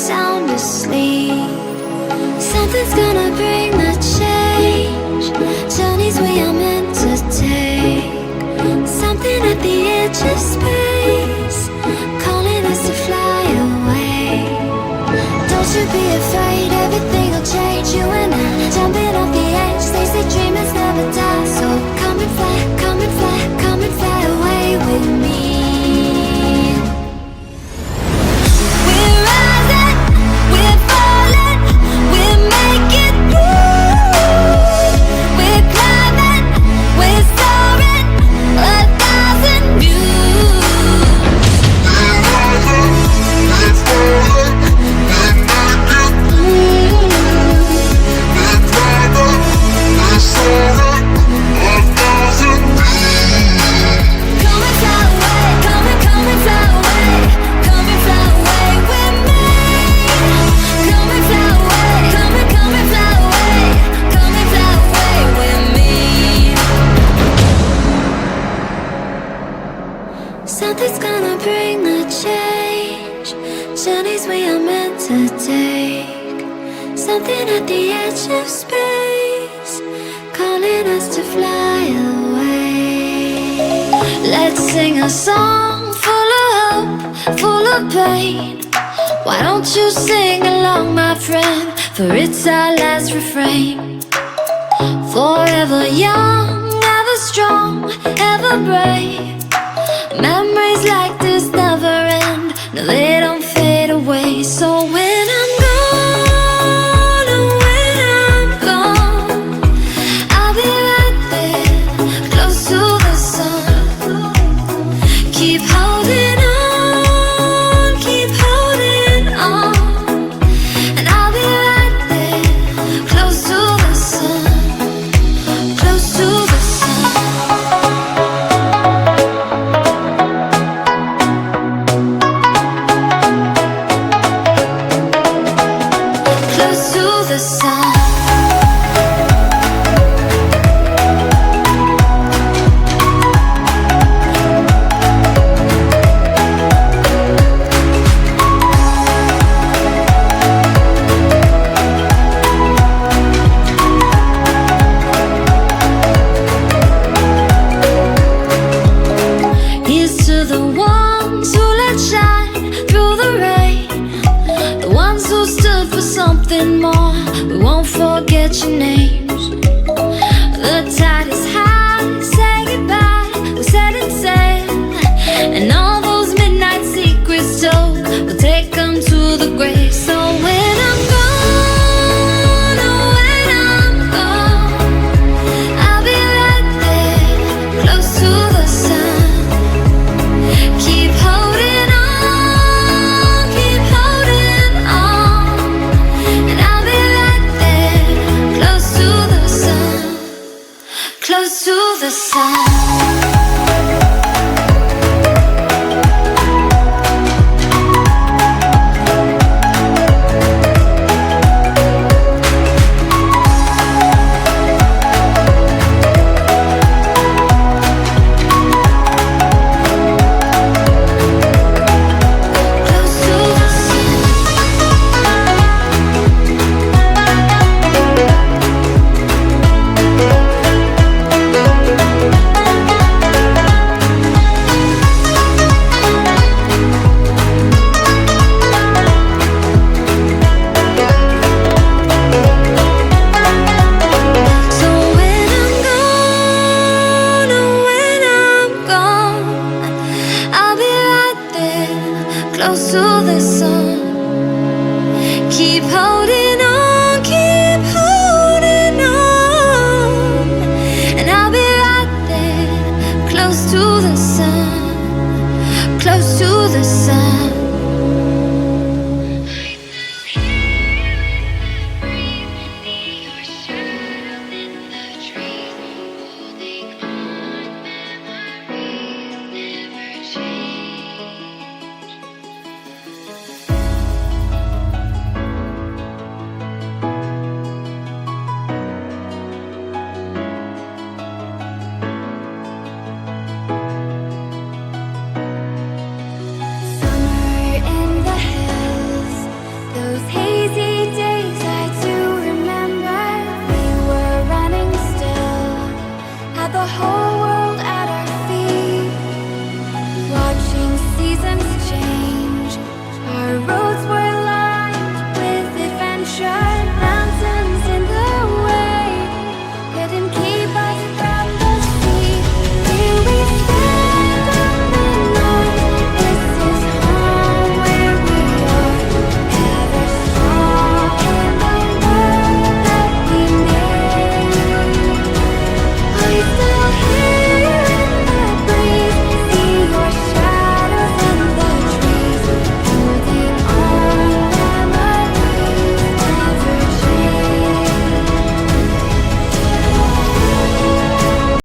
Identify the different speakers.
Speaker 1: sound asleep. Something's gonna bring the change, journeys we are meant to take. Something at the edge of space, calling us to fly away. Don't you be afraid, everything will change. You and I, jumping off the edge. They say dreamers never die, so come and fly, come and fly, come and fly away with me. We're rising, we're falling, we're making moves. We're climbing, we're soaring, 1,000 views.
Speaker 2: We're rising, we're falling, we're making moves. We're climbing, we're soaring, 1,000 views.
Speaker 1: Come and fly away, come and fly away, come and fly away with me. Come and fly away, come and fly away, come and fly away with me. Something's gonna bring the change, journeys we are meant to take. Something at the edge of space, calling us to fly away. Let's sing a song full of hope, full of pain. Why don't you sing along, my friend? For it's our last refrain. Forever young, ever strong, ever brave. Memories like this never end, no, they don't fade away. So when I'm gone, oh, when I'm gone, I'll be right there, close to the sun. Keep holding on, keep holding on, and I'll be right there, close to the sun, close to the sun. Close to the sun. Here's to the ones who let shine through the rain, the ones who stood for something more. We won't forget your names.